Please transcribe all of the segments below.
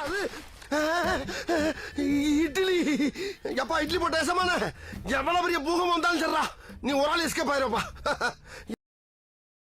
அது இட்லி. எப்பா இட்லி போட்ட ஏசமான எவ்வளவு பெரிய பூகம் வந்தாலும் சரிடா, நீ ஒரு ஆள் எஸ்கேப் ஆயிருப்பா.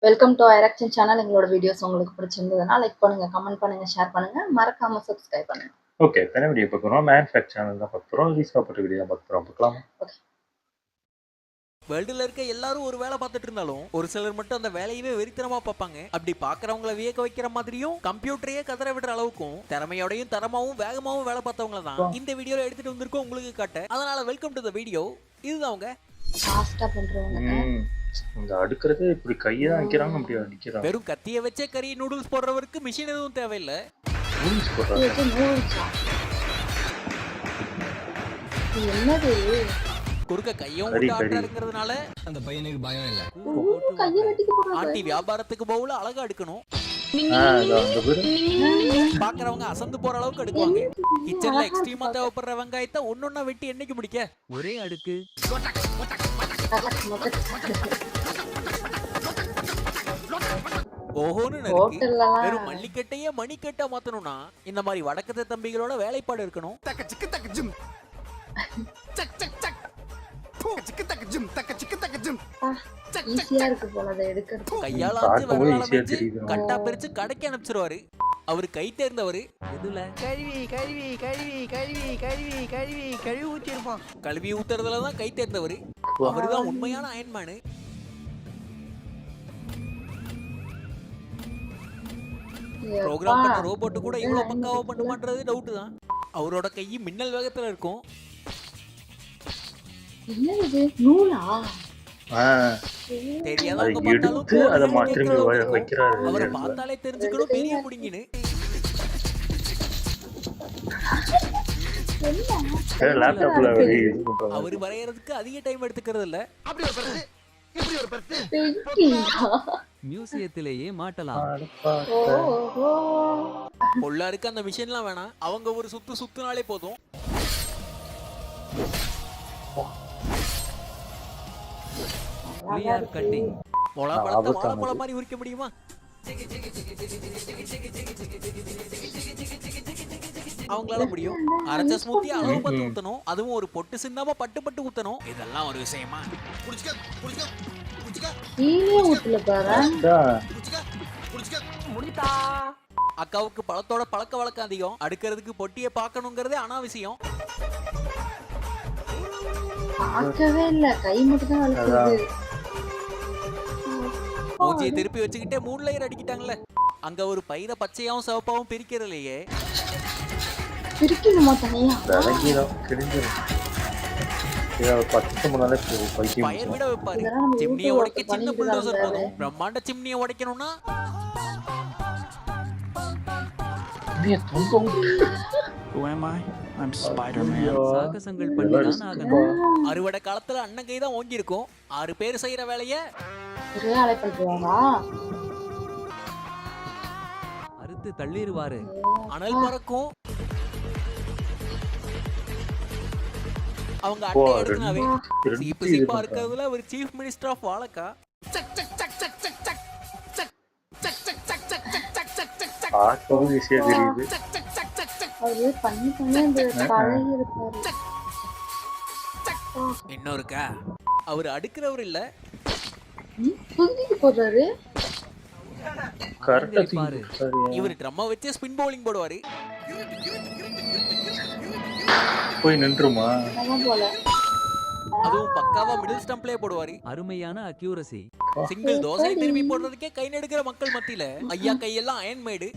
வெல்கம் டு ஐராக்சன் சேனல். எங்களோட வீடியோஸ் உங்களுக்கு பிடிச்சிருந்ததுன்னா லைக் பண்ணுங்க, கமெண்ட் பண்ணுங்க, ஷேர் பண்ணுங்க, மறக்காம சப்ஸ்கிரைப் பண்ணுங்க. ஓகே, என்ன வீடியோ பார்க்குறோம்? மேன் ஃபேக்ட் சேனல் தான் பார்க்குறோம். ரிலீஸ் ஆகப்பட்ட வீடியோ பார்க்கலாம். வேர்ல்டுல இருக்க எல்லாரும் ஒரு வேலை பார்த்துட்டு இருந்தாலும் ஒரு சிலர் மட்டும் அந்த வேலையவே வெறித்தனமா பார்ப்பாங்க. அப்படி பாக்குறவங்கள வியக்க வைக்கிற மாதிரியும் கம்ப்யூட்டரையே கதற விடுற அளவுக்கும் திறமையோடையும் தரமாவும் வேகமாவும் வேலை பார்த்தவங்கள தான் இந்த வீடியோல எடுத்துட்டு வந்திருக்கோம் உங்களுக்கு காட்ட. அதனால வெல்கம் டு தி வீடியோ. இதுதான் அவங்க ஃபாஸ்டா பண்றவங்க. இந்த அடுக்குறதே இப்படி கையை தான் வைக்கிறாங்க, அப்படி அடிக்கிறாங்க. வெறும் கத்திய வச்சே கறி நூடுல்ஸ் போடுறவருக்கு மிஷின் எதுவும் தேவையில்லை. நூடுல்ஸ் போடுறாங்க. என்னது குறுக்க கையும் விட்டு ஆட்டாருங்கிறதுனால அந்த பையனுக்கு பயம் இல்ல. கையை வெட்டிக்க போறாங்க. ஆண்டி வியாபாரத்துக்கு போகல அழகா எடுக்கணும். பாக்குறவங்க அசந்து போற அளவுக்கு எடுக்குவாங்க. கிச்சன்ல எக்ஸ்ட்ரீமா தேவைப்படுற வெங்காயத்தை ஒன்னொன்னா வெட்டி என்னைக்கு முடிக்க ஒரே அடுக்கு. ஓஹோன்னு நறுக்கி வெறும் மல்லிக்கட்டையே மணிக்கட்டா மாத்தணும்னா இந்த மாதிரி வடக்கத்தை தம்பிகளோட வேலைப்பாடு இருக்கணும். கட்டா பிரிச்சு கடைக்கு அனுப்பிச்சிருவாரு. அவரு கை தேர்ந்தவரு. எதுல கழுவி கழுவி கழுவி கழுவி கழுவி கழுவி கழுவி ஊத்தி இருப்பான். கழுவி ஊத்துறதுலதான் கை தேர்ந்தவரு. அவருதான் உண்மையான அயன்மேனு. ப்ரோக்ராம் பண்ண ரோபோட் கூட இவ்வளவு பக்காவா பண்ணுமான்றது டவுட் தான். அவரோட கை மின்னல் வேகத்துல இருக்கும். என்னது நூலா? தெரியாதவங்க பார்த்தாலும் அதை மாத்திரமே வைக்கிறாரு. அவரை பார்த்தாலே தெரிஞ்சுக்கணும் பெரிய புடிங்கின்னு. லேப்டாப்ல அவரு வரையறதுக்கு அதிக டைம் எடுத்துக்கிறது இல்ல. மியூசியத்திலேயே மாட்டலாம். பொள்ளாருக்கு அந்த மிஷின்லாம் வேணாம். அவங்க ஒரு சுத்துனாலே போதும். கட்டிங் வாழைப்பழம் மாதிரி உரிக்க முடியுமா? அவங்களால முடியும். அரைச்ச ஸ்மூத்தி அளவு பார்த்து ஊத்தணும். அதுவும் ஒரு பொட்டு சிந்தாம பட்டு பட்டு ஊத்தணும். இதெல்லாம் ஒரு விஷயமா? அக்காவுக்கு பழத்தோட பழக்க வழக்கம் அதிகம். அடுக்கிறதுக்கு பொட்டியை பார்க்கணுங்கிறதே அனாவசியம். பார்க்கவே இல்ல, கை மட்டும் தான் வலிக்குது. மூஞ்சியை திருப்பி வச்சுக்கிட்டே 3 லேயர் அடிக்கிட்டாங்களே. அங்க ஒரு பயிரை பச்சையாவும் சிவப்பாவும் பிரிக்கிறதுலயே பிரிக்கணுமா தனியா? பயிர் விட வைப்பாரு. சிம்னியை உடைக்க சின்ன புல்டோசர் போதும். பிரம்மாண்ட சிம்னியை உடைக்கணும்னா சாகசங்கள் பண்ணிதான் ஆகணும். அறுவடை காலத்துல அண்ணன் கைதான் ஓங்கி இருக்கும். 6 பேர் செய்யற வேலைய ஒரே ஆளை பண்ணுவாங்க. அறுத்து தள்ளிடுவாரு. அனல் பறக்கும். அவங்க அட்டை எடுத்துனாவே சீப்பு சீப்பா இருக்கிறதுல ஒரு சீஃப் மினிஸ்டர் ஆஃப் வாழக்கா. இன்னொருக்கா அவரு அடுக்கிறவர் இல்ல, போடுறாரு. இவரு ட்ரம்மா வச்சு ஸ்பின் பவுலிங் போடுவாரு. போய் நின்றுமா? அதுவும் பக்காவா மிடில் ஸ்டம்ப்லயே போடுவாரு. அருமையான அக்யூரசி. சிங்கிள் தோசை திரும்பி போடுறதுக்கே கை நடுக்கிற மக்கள் மத்தியில ஐயா கையெல்லாம் அயன் மேடு.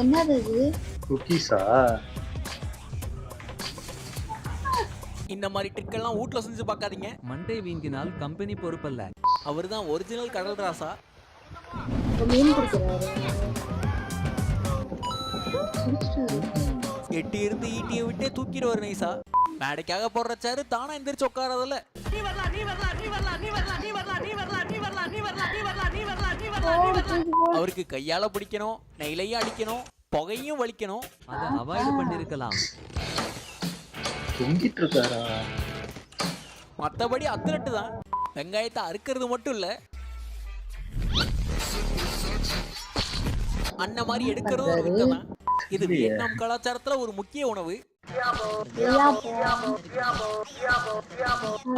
என்னது இது? குக்கீஸா? இந்த மாதிரி ட்ரிக் எல்லாம் வீட்ல செஞ்சு பார்க்காதீங்க. மண்டை வீங்கினால் கம்பெனி பொறுப்பல்ல. அவர்தான் ஒரிஜினல் கடல் ராசா. மீன் குடிக்கிறாரு. எட்டி இருந்து ஈட்டியை விட்டே தூக்கிடுவாரு நைசா. மேடைக்காக போடுற சேரு தானா எந்திரிச்சு உட்காரதில்ல. அவருக்கு கையால பிடிக்கணும், நெய்லையும் அடிக்கணும், புகையும் வலிக்கணும். அதை அவாய்ட் பண்ணிருக்கலாம். மத்தபடி அத்லட்டு தான். வெங்காயத்தை அறுக்கிறது மட்டும் இல்ல, அண்ணன் மாதிரி எடுக்கிறதும் இருக்குதான். இது வியட்நாம் கலாச்சாரத்துல ஒரு முக்கிய உணவு.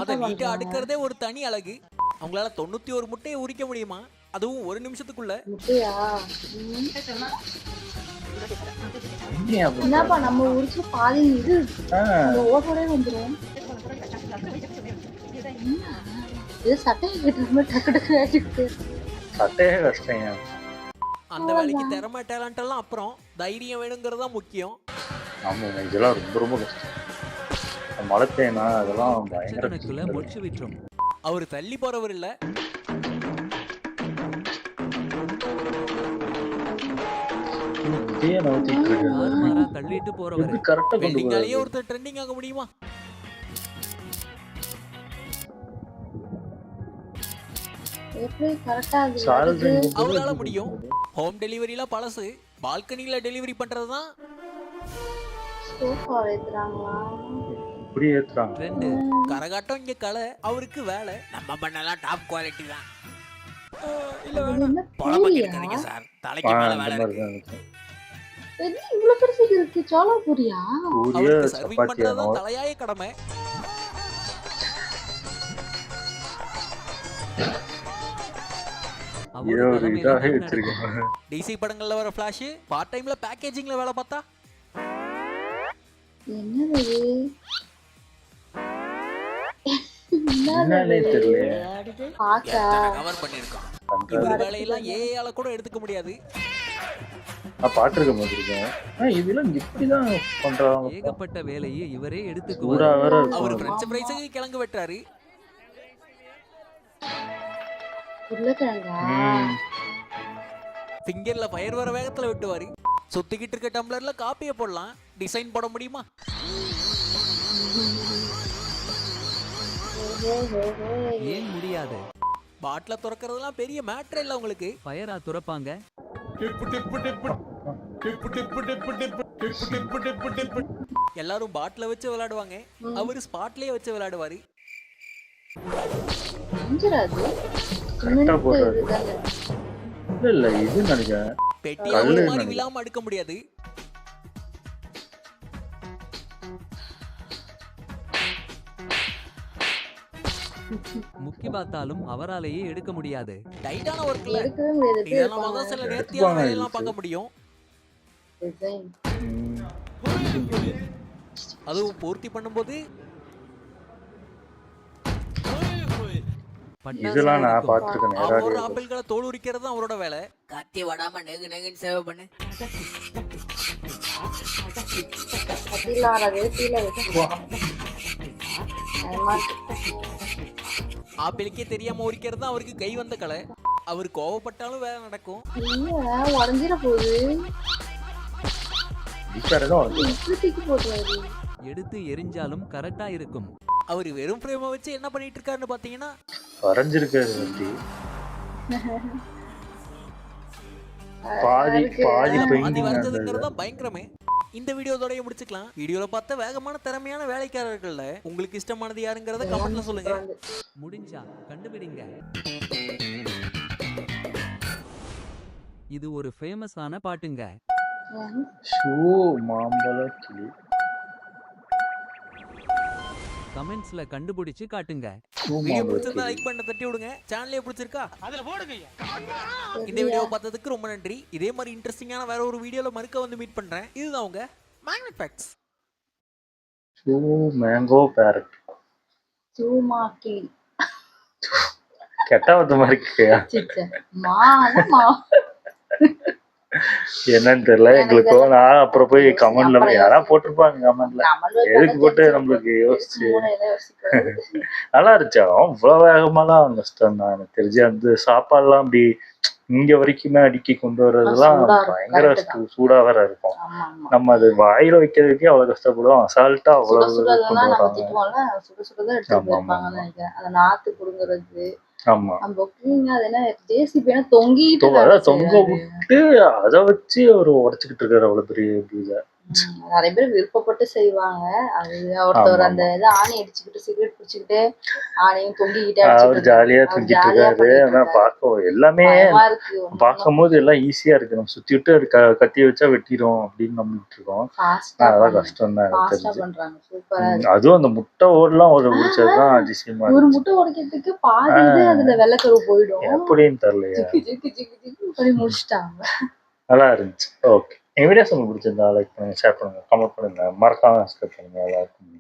அதை நீட்டா அடுக்கிறதே ஒரு தனி அழகு. அவங்களால 91 முட்டையை உரிக்க முடியுமா, அதுவும் ஒரு நிமிஷத்துக்குள்ள. முட்டையா? என்னப்பா நம்ம உரிச்சு பாதி இது ஓட்டோடே வந்துடும். இது சட்டையை கட்டுறது டக்கு டக்கு ஆகிட்டு சட்டையே கஷ்டம். அந்த வேலைக்கு திறமை டேலண்ட் எல்லாம் அப்புறம், தைரியம் வேணுங்கிறது தான் முக்கியம். ஆமாம், இதெல்லாம் ரொம்ப ரொம்ப கஷ்டம். மழை பெய்யனா அதெல்லாம் பயங்கர கணக்குல முடிச்சு விட்டுரும். அவர் தள்ளி போறவர் இல்ல, தாறுமாறா தள்ளிட்டு போறவரு. கரெக்டா கொண்டு வெல்டிங்காலேயே ஒருத்தர் ட்ரெண்டிங் ஆக முடியுமா? எப்படி கரெக்டா அவரால முடியும். ஹோம் டெலிவரியில பழசு, பால்கனில டெலிவரி பண்றதுதான் சோஃபா ஏத்துறாங்களா? இப்படி ஏத்துறாங்க. ட்ரெண்ட். கரகாட்டம் இங்க கலை, அவருக்கு வேலை. நம்ம பண்ணலாம் டாப் குவாலிட்டி தான். இல்ல இது வேணாம், என்ன பொழப்ப பூரியா? கேட்காதீங்க சார், தலைக்கு மேல வேலை இருக்கு. இது இவ்வளவு பெருசு இருக்கு. சோளா பூரியா? அவருக்கு சர்விங் பண்றதுதான் தலையாய கடமை. டிசி படங்கள்ல வர ஃபிளாஷ் பார்ட் டைம்ல பேக்கேஜிங்ல வேலை பார்த்தா என்னது என்னன்னே தெரியல. பாக்க கவர் பண்ணிருக்கோம். இவர் வேலையெல்லாம் ஏஐயால கூட எடுத்துக்க முடியாது. நான் பாத்துருக்க மாதிரி இருக்கேன். இதெல்லாம் இப்படிதான் பண்றாங்க. ஏகப்பட்ட வேலையை இவரே சூடா எடுத்துக்குவார். வேற அவர் இருக்கும். பிரெஞ்ச் ஃப்ரைஸுக்கு கிழங்கு வெட்டுறாரு. உருளைக்கிழங்கா? ஃபிங்கர்ல ஃபயர் வர வேகத்துல வெட்டுவாரு. சுத்திக்கிட்டு இருக்க டம்ளர்ல காப்பியை போடலாம், டிசைன் போட முடியுமா? ஏன் முடியாது? பாட்டில துறக்கிறதுலாம் பெரிய மேட்டர் இல்ல உங்களுக்கு. ஃபயரா துறப்பாங்க. எல்லாரும் பாட்டில வச்சு விளையாடுவாங்க, அவரு ஸ்பாட்லயே வச்சு விளையாடுவாரு. கரெக்டா போடுறாரு. இல்ல இது நினைக்கிறேன் பெட்டியை ஒரு மாதிரி விழாம அடுக்க முடியாது. முக்கி பார்த்தாலும் அவராலேயே எடுக்க முடியாது. டைட்டான ஒர்க்ல எடுக்கவே முடியாது. இதெல்லாம் தான் சில நேர்த்தியான வேலையெல்லாம் பார்க்க முடியும். டிசைன் அதுவும் பூர்த்தி பண்ணும்போது இதெல்லாம் நான் பாத்துருக்கேன். அவரோட ஆப்பிள்களை தோல் உரிக்கிறது தான் அவரோட வேலை. கத்தி வடாம நெகு நெகுன்னு சேவ் பண்ணு. ஆப்பிளுக்கே தெரியாம உரிக்கிறது தான் அவருக்கு கை வந்த கலை. அவர் கோவப்பட்டாலும் வேலை நடக்கும். உடஞ்சிட போகுது. எடுத்து எரிஞ்சாலும் கரெக்டா இருக்கும். அவர் வெறும் ஃப்ரேமை வச்சு என்ன பண்ணிட்டு இருக்காருன்னு பாத்தீங்கன்னா, வரைஞ்சிருக்காரு வந்து பாதி பாதி பெயிண்டிங் வரைஞ்சதுங்கிறது தான் பயங்கரமே. இந்த வீடியோதோடய முடிச்சுக்கலாம். வீடியோல பார்த்த வேகமான திறமையான வேலைக்காரர்கள்ல உங்களுக்கு இஷ்டமானது யாருங்கிறத கமெண்ட்ல சொல்லுங்க. முடிஞ்சா கண்டுபிடிங்க. இது ஒரு ஃபேமஸான பாட்டுங்க. ஷூ மாம்பழ கிளி. கமெண்ட்ஸ்ல கண்டுபிடிச்சு காட்டுங்க. வீடியோ பிடிச்சிருந்தா லைக் பண்ண தட்டி விடுங்க. சேனலே பிடிச்சிருக்கா அதுல போடுங்க. இந்த வீடியோ பார்த்ததுக்கு ரொம்ப நன்றி. இதே மாதிரி இன்ட்ரெஸ்டிங்கான வேற ஒரு வீடியோல மறுக்க வந்து மீட் பண்றேன். இதுதான் உங்க magnet facts. Shoe mango parrot. Shoe Maggi. கெட்டாவது மாதிரி இருக்கியா? என்னன்னு தெரியல எங்களுக்கும். நான் அப்புறம் போய் கமெண்ட்ல யாரா போட்டிருப்பாங்க கமெண்ட்ல, எதுக்கு போட்டு நம்மளுக்கு யோசிச்சு. நல்லா இருந்துச்சு. இவ்வளவு வேகமாலாம் கஷ்டம் தான் எனக்கு தெரிஞ்சு. அந்த சாப்பாடுலாம் அப்படி இங்க வரைக்குமே அடுக்கி கொண்டு வர்றதுலாம் பயங்கர சூடா வேற இருக்கும். நம்ம அது வாயில வைக்கிறதுக்கே அவ்வளவு கஷ்டப்படுவோம். அசால்ட்டா அவ்வளவு கொண்டு வராங்க. ஆமா, தொங்க விட்டு அதை வச்சு அவர் உடைச்சுக்கிட்டு இருக்காரு அவ்வளவு பெரிய நிறைய பேர் விருப்பப்பட்டு செய்வாங்க. அது ஒருத்தவர் அந்த இது ஆணி அடிச்சுக்கிட்டு சிகரெட் பிடிச்சிக்கிட்டு ஆணையும் தொங்கிக்கிட்டே அவர் அடிச்சுட்டு ஜாலியா அவர் தூக்கிட்டு ஜாலியா இருக்காரு. பண்ணிட்டு ஆனா இருக்காரு. பார்க்க எல்லாமே பயமா இருக்கு. பார்க்கும்போது எல்லாம் ஈஸியா இருக்கு. நம்ம சுத்தி விட்டு அது கத்தி வச்சா வெட்டிடும் அப்படின்னு நம்பிட்டு இருக்கோம். ஃபாஸ்டா அதெல்லாம் கஷ்டம் தான் எனக்கு ஃபாஸ்டா தெரிஞ்சு. பண்றாங்க. சூப்பரா இருக்கு. அதுவும் அந்த முட்டை ஓடலாம் ஒரு உடிச்சதுதான் அதிசயமா ஒரு இருந்துச்சு. முட்டை உடைக்கிறதுக்கு பாதி இது அதுல வெள்ளைக்கரு போயிடும். எப்படின்னு தெரியலையா. ஜிக்கு ஜிக்கு ஜிக்கு ஜிக்கு பண்ணி முடிச்சிட்டாங்க. நல்லா இருந்துச்சு. ஓகே, எங்க வீடியோஸ் உங்களுக்கு பிடிச்சிருந்தா லைக் பண்ணுங்க, ஷேர் பண்ணுங்க, கமெண்ட் பண்ணுங்க, மறக்காம சப்ஸ்கிரைப் பண்ணுங்க. எல்லாருக்கும்